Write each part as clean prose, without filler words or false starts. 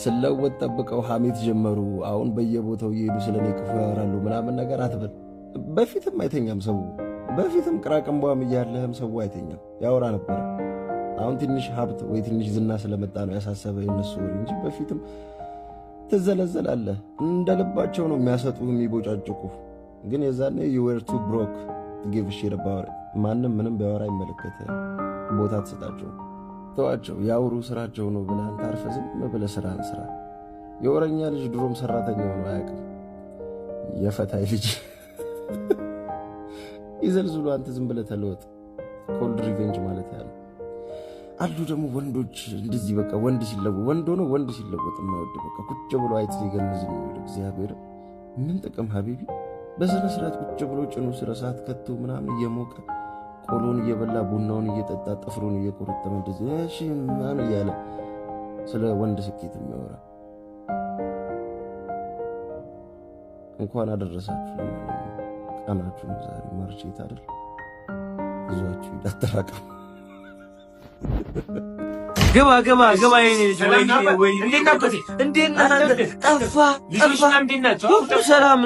ስለወጥ ጠብቀው ሐሜት ጀመሩ። አሁን በየቦታው እየሄዱ ስለኔ ክፉ ያወራሉ ምናምን ነገር አትበል። በፊትም አይተኛም ሰው፣ በፊትም ቅራቅንቧም እያለህም ሰው አይተኛም ያወራ ነበር። አሁን ትንሽ ሀብት ወይ ትንሽ ዝና ስለመጣ ነው ያሳሰበ የነሱ ወሬ እንጂ በፊትም ትዘለዘላለህ። እንደ ልባቸው ነው የሚያሰጡ የሚቦጫጭቁ። ግን የዛኔ you were too broke to give a shit about it። ማንም ምንም ቢያወራ አይመለከትህም፣ ቦታ ትሰጣቸው፣ ተዋቸው፣ ያውሩ፣ ስራቸው ነው ብለህ አንተ አርፈህ ዝም ብለህ ስራህን ስራ። የወረኛ ልጅ ድሮም ሰራተኛ ሆኖ አያውቅም። የፈታይ ልጅ ይዘልዝሉ፣ አንተ ዝም ብለህ ተለወጥ። ኮልድ ሪቬንጅ ማለት ያለው አሉ ደግሞ ወንዶች እንደዚህ በቃ ወንድ ሲለወጥ የማይወድ በቃ ቁጭ ብሎ አይት ሲገንዝ የሚውል እግዚአብሔር ምን ጥቅም ሀቢቢ በስነ ስርዓት ቁጭ ብሎ ጭኑ ስረ ሰዓት ከቶ ምናምን እየሞቀ ቆሎን እየበላ ቡናውን እየጠጣ ጥፍሩን እየቆረጠመ እንደዚህ እሺ ምናምን እያለ ስለ ወንድ ስኬት የሚያወራ እንኳን አደረሳችሁ። ለማንኛውም ቀናችሁ ነው ዛሬ ማርቼት አይደል? ብዙዎቹ ይዳተራቀም ገባ የኔ ልጅ ወይ እንዴት ጠፋ ሰላም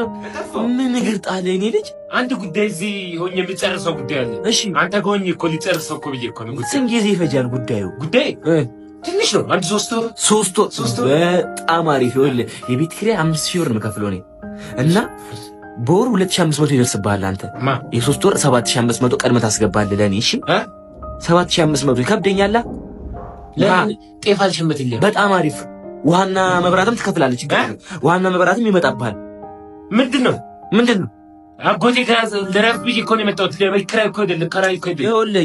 ምን ነገር ጣለ የኔ ልጅ? አንድ ጉዳይ እዚህ ሆኜ የምጨርሰው ጉዳይ አለ። እሺ አንተ ከሆኜ እኮ ሊጨርሰው እኮ ብዬ እኮ ነው። ስንት ጊዜ ይፈጃል ጉዳዩ? ትንሽ ነው፣ አንድ 3 ወር። በጣም አሪፍ። ይኸውልህ የቤት ኪራይ 5000 ብር ነው የምከፍለው እኔ እና በወር 2500 ይደርስብሃል አንተ። የ3 ወር 7500 ቀድመህ ታስገባለህ ለኔ። እሺ 7500 ይከብደኛል። ጤፍ አልሸመትልኝ። በጣም አሪፍ። ውሃና መብራትም ትከፍላለች። ውሃና መብራትም ይመጣብሃል። ምንድነው አጎቴ ጋር ለራፍ ብዬ እኮ ነው የመጣሁት። ለቤት ኪራይ እኮ አይደለም ከራይ እኮ አይደለም። ይኸውልህ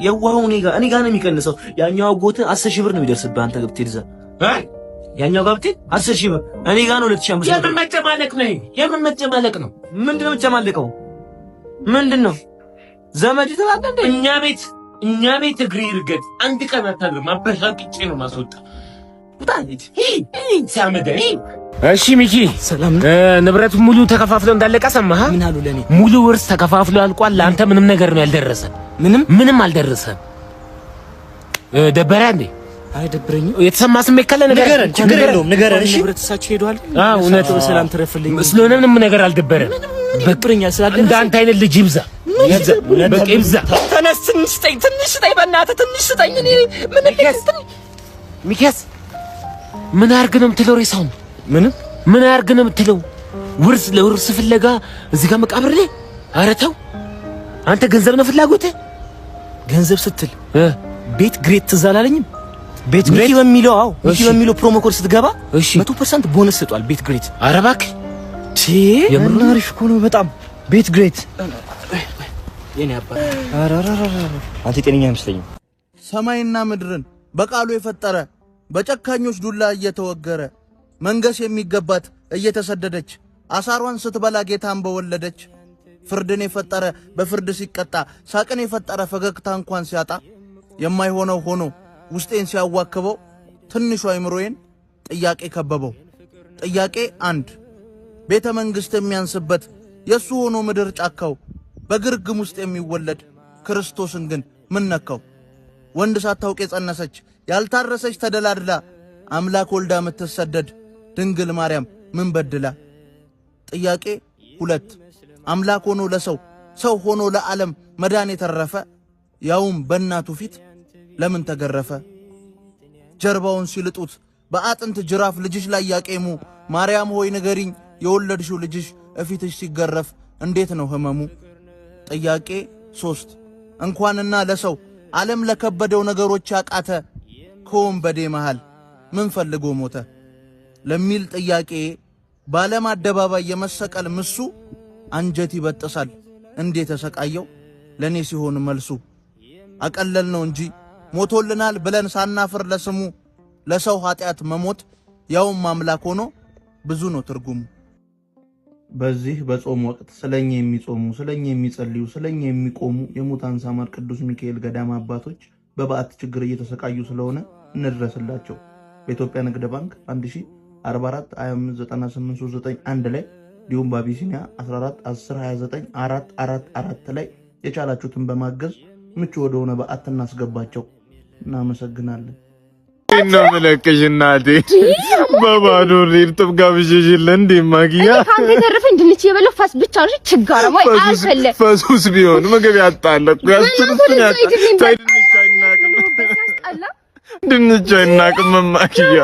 የዋሁ እኔ ጋር ነው የሚቀንሰው። ያኛው አጎት 10000 ብር ነው የሚደርስብህ አንተ ገብተህ ይዘህ ያኛው ጋር ብትሄድ 10000 ብር እኔ ጋር ነው 2500 ብር። የመጨማለቅ ነው። ምንድነው የምትጨማለቀው? ምንድነው ዘመድ ትላለህ እንዴ? እኛ ቤት እግሬ ይርገጥ አንድ ቀን አታድርም። አበሻቅጬ ነው ማስወጣ እሺ ሚኪ፣ ንብረቱ ሙሉ ተከፋፍሎ እንዳለቀ ሰማህ? ምን አሉ ለኔ? ሙሉ ውርስ ተከፋፍሎ አልቋል። ለአንተ ምንም ነገር ነው ያልደረሰ። ምንም አልደረሰም። ደበረ እንዴ? አይደብረኝም። የተሰማ ስሜት ካለ ንገረን። ችግር የለውም ንገረን። እሺ ንብረትሳቸው ሄዷል። እውነት በሰላም ተረፍልኝ። ስለሆነ ምንም ነገር አልደበረም። በቅርኛ ስላለ እንዳንተ አይነት ልጅ ይብዛ። ይብዛ። ተነስ፣ ትንሽ ስጠኝ፣ በእናትህ ትንሽ ስጠኝ። እኔ ምን ሚኪያስ ምን አድርግ ነው የምትለው? ሬሳውን ምን አድርግ ነው የምትለው? ለውርስ ፍለጋ እዚህ ጋር መቃብር ላይ? ኧረ ተው አንተ። ገንዘብ ነው ፍላጎትህ? ገንዘብ ስትል ቤት ግሬት ትዝ አላለኝም? ቤት ግሬት በሚለው ፕሮሞ ኮድ ስትገባ 100% ቦነስ ሰጧል። ቤት ግሬት። ኧረ እባክህ የምን አሪፍ እኮ ነው በጣም ቤት ግሬት። የኔ አባት አንተ ጤነኛ አይመስለኝም። ሰማይና ምድርን በቃሉ የፈጠረ በጨካኞች ዱላ እየተወገረ መንገስ የሚገባት እየተሰደደች አሳሯን ስትበላ ጌታን በወለደች ፍርድን የፈጠረ በፍርድ ሲቀጣ ሳቅን የፈጠረ ፈገግታ እንኳን ሲያጣ የማይሆነው ሆኖ ውስጤን ሲያዋክበው ትንሹ አይምሮዬን ጥያቄ ከበበው። ጥያቄ 1 ቤተ መንግሥት የሚያንስበት የሱ ሆኖ ምድር ጫካው በግርግም ውስጥ የሚወለድ ክርስቶስን ግን ምን ነካው? ወንድ ሳታውቅ የጸነሰች ያልታረሰች ተደላድላ አምላክ ወልዳ የምትሰደድ ድንግል ማርያም ምን በድላ? ጥያቄ 2 አምላክ ሆኖ ለሰው ሰው ሆኖ ለዓለም መዳን የተረፈ ያውም በእናቱ ፊት ለምን ተገረፈ? ጀርባውን ሲልጡት በአጥንት ጅራፍ ልጅሽ ላይ ያቄሙ ማርያም ሆይ ንገሪኝ የወለድሽው ልጅሽ እፊትሽ ሲገረፍ እንዴት ነው ህመሙ? ጥያቄ 3 እንኳንና ለሰው ዓለም ለከበደው ነገሮች ያቃተ ከወንበዴ መሃል ምን ፈልጎ ሞተ ለሚል ጥያቄ በዓለም አደባባይ የመሰቀል ምሱ አንጀት ይበጥሳል እንዴት ተሰቃየው ለኔ ሲሆን መልሱ። አቀለል ነው እንጂ ሞቶልናል ብለን ሳናፍር ለስሙ ለሰው ኃጢአት መሞት ያውም አምላክ ሆኖ ብዙ ነው ትርጉሙ። በዚህ በጾም ወቅት ስለኛ የሚጾሙ ስለኛ የሚጸልዩ ስለኛ የሚቆሙ የሙታን ሳማር ቅዱስ ሚካኤል ገዳም አባቶች በበዓት ችግር እየተሰቃዩ ስለሆነ እንድረስላቸው። በኢትዮጵያ ንግድ ባንክ 1044259839 ላይ እንዲሁም በአቢሲኒያ 1410294444 ላይ የቻላችሁትን በማገዝ ምቹ ወደሆነ በዓት እናስገባቸው። እናመሰግናለን። ነው መለከሽ እናቴ በባዶ ሪርጥብ ጋብዥሽል እንዴ ማጊያ ካንተ ተረፈ እንድንች የበለው ፋስ ብቻ ነው ችጋራ ወይ አልፈለ ፈሱስ ቢሆን ምግብ ያጣለኩ ያስተንተኛ ድንች አይናቅም ማጊያ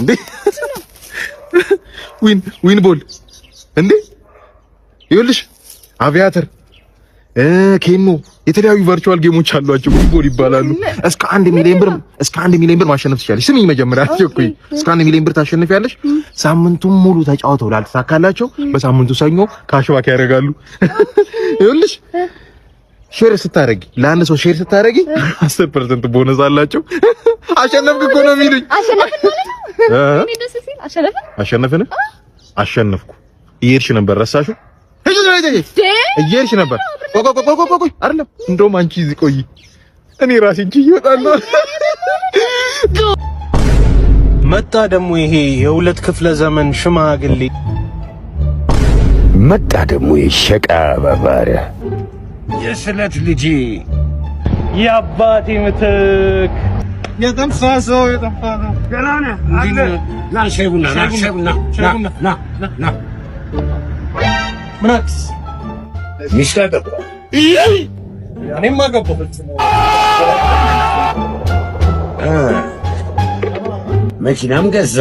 እንዴ ዊን ቦል እንዴ ይኸውልሽ አቪያተር ኬኖ የተለያዩ ቨርቹዋል ጌሞች አሏቸው ዊንቦል ይባላሉ እስከ 1 ሚሊዮን ብር ማሸነፍ ትችላለሽ ስሚኝ መጀመሪያ አትቸኩኝ እስከ 1 ሚሊዮን ብር ታሸንፊያለሽ ሳምንቱን ሙሉ ተጫውተው ላልተሳካላቸው በሳምንቱ ሰኞ ካሽባክ ያደርጋሉ ይኸውልሽ ሼር ስታረጊ ለአንድ ሰው ሼር ስታረጊ 10% ቦነስ አላቸው አሸነፍክ እኮ ነው የሚሉኝ አሸነፍኩ እየሄድሽ ነበር ረሳሽው እየሄድሽ ነበር ቆይ አይደለም እንደውም አንቺ እዚህ ቆይ እኔ ራሴ እንጂ ይወጣለሁ መጣ ደግሞ ይሄ የሁለት ክፍለ ዘመን ሽማግሌ መጣ ደግሞ የሸቃባባሪያ የስለት ልጄ የአባቴ ምትክ የተንሳሰው የተፋነው ገና ነህ አለ ና ሸቡና ና ምናክስ ሚስታጠቁ እኔማ ገባሁ መኪናም ገዛ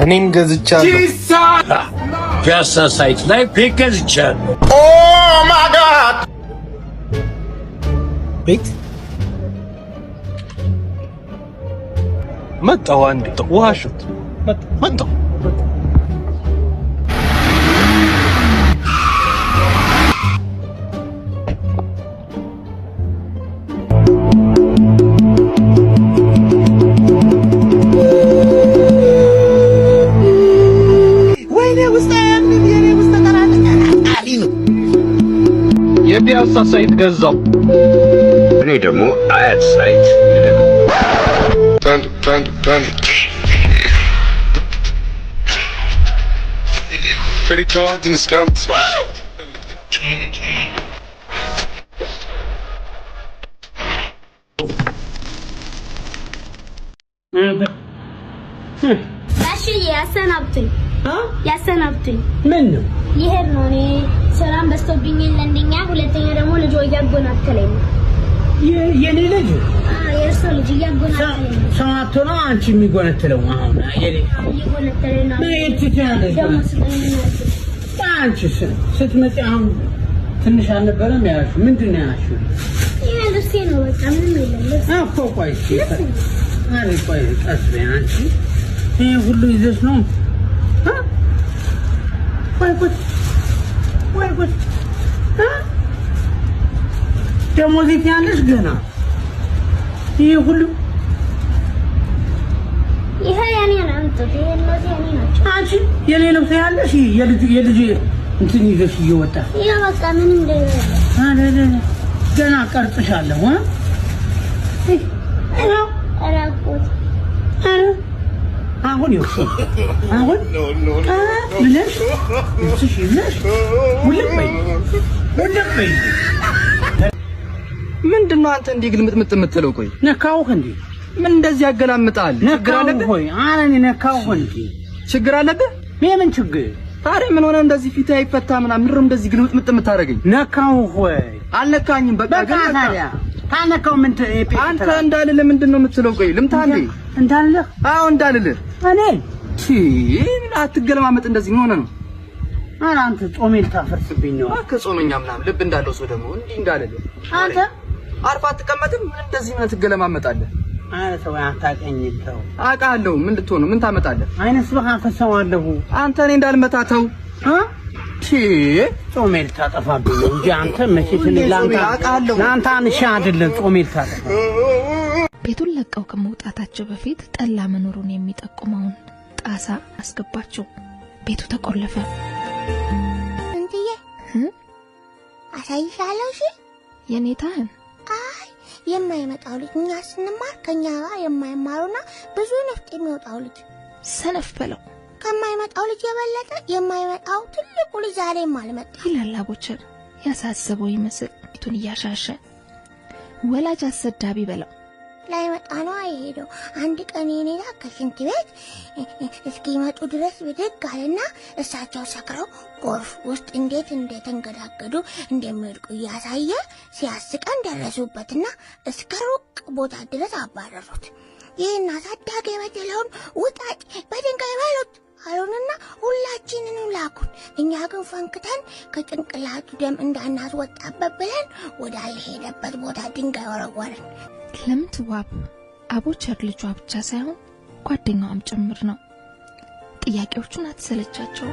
እኔም ገዝቻለሁ ፒያሳ ሳይት ላይ ቤት ገዝቻለሁ ኦ ማይ ጋድ ቤት መጣሁ አንዴ ውሃ ሽት መጣሁ የፒያሳ ሳይት ገዛው እኔ ደግሞ አያት ሳይት Pretty cold in the stumps. ያሰናብቱኝ ምን ነው ይሄድ ነው እኔ ሰላም በስተብኝ ለእንደኛ ሁለተኛ ደግሞ ልጅ ያጎናተለኝ የኔ ልጅ የእርሶ ልጅ ያጎናተለኝ ሰማቶ ነው አንቺ የሚጎነተለው አሁን የኔ ይጎነተለኝ ነው ማየት ትችላለሽ ደግሞ ስለዚህ አንቺ ስትመጪ አሁን ትንሽ አልነበረም ያልሽው ምንድን ነው ያልሽው ይሄ ልብሴ ነው በቃ ምንም የለም እኮ ቆይ ቆይ ቀስ በይ አንቺ ይሄ ሁሉ ይዘሽ ነው ወይ ደግሞ እዚህ ያለሽ ገና ይሄ ሁሉ ይሄ የኔ ነው እንትን ይሄ እነዚህ የኔ ናቸው አንቺ የኔ ነው ያለሽ የልጅ እንትን ይዘሽ እየወጣ ይሄ በቃ ምንም እንደሌለ ገና ቀርጽሻለሁ አራቆት አሁን ይወጣ አሁን ብለሽ እሺ ይለሽ ሁሉም ምንድነው አንተ እንዲህ ግልምጥምጥ የምትለው? ቆይ ነካውህ እንዴ? ምን እንደዚህ ያገላምጣል? ችግር አለብህ? ሆይ አረኔ ነካውህ እንዴ? ችግር አለብህ? ምን ችግር? ታዲያ ምን ሆነ እንደዚህ ፊት አይፈታ ምናምን ምንም እንደዚህ ግልምጥምጥ የምታደርገኝ? ነካውህ ሆይ አልነካኝም። በቃ ታዲያ ታነካው ምን አንተ እንዳልልህ ምንድነው የምትለው? ቆይ ልምታ እንዴ? እንዳልልህ? አዎ እንዳልልህ። እኔ ምን አትገለማመጥ እንደዚህ ምን ሆነ ነው? ኧረ አንተ ጾሜል ታፈርስብኝ ነው። ከጾመኛ ምናምን ልብ እንዳለው ሰው ደግሞ እንዲህ እንዳልልህ አንተ አርፋ አትቀመጥም? ምን እንደዚህ ምን ትገለማመጣለህ? ኧረ ሰው አታውቀኝም። ተው አውቃለሁ። ምን ልትሆን ነው? ምን ታመጣለህ? አይነስ በቃ ፈሰዋለሁ። አንተ እኔ እንዳልመታተው ጾሜል ታጠፋብኝ ነው እንጂ አንተ መቼ ለአንተ አንሻ አይደለም ጾሜል ታጠፋ። ቤቱን ለቀው ከመውጣታቸው በፊት ጠላ መኖሩን የሚጠቁመውን ጣሳ አስገባቸው። ቤቱ ተቆለፈ። እንዴ አሳይሻለሁ። እሺ የኔታህን አይ የማይመጣው ልጅ እኛ ስንማር ከኛ ጋር የማይማሩና ብዙ ነፍጥ የሚወጣው ልጅ ሰነፍ በለው። ከማይመጣው ልጅ የበለጠ የማይመጣው ትልቁ ልጅ ዛሬም አልመጣም ይላል አቦቸር ያሳሰበው ይመስል ቤቱን እያሻሸ። ወላጅ አሰዳቢ በለው። ላይ መጣ ነው አይሄደው። አንድ ቀን የኔታ ከሽንት ቤት እስኪመጡ ድረስ ብድግ አለና እሳቸው ሰክረው ጎርፍ ውስጥ እንዴት እንደተንገዳገዱ እንደሚወድቁ እያሳየ ሲያስቀን ደረሱበትና እስከ ሩቅ ቦታ ድረስ አባረሩት። ይህን አሳዳጊ የበደለውን ውጣጭ በድንጋይ በሉት አሉንና ሁላችንን ላኩን። እኛ ግን ፈንክተን ከጭንቅላቱ ደም እንዳናስወጣበት ብለን ወዳልሄደበት ቦታ ድንጋይ ወረወርን። ለምትዋብ አቦቸር ልጇ ብቻ ሳይሆን ጓደኛዋም ጭምር ነው። ጥያቄዎቹን አትሰለቻቸው።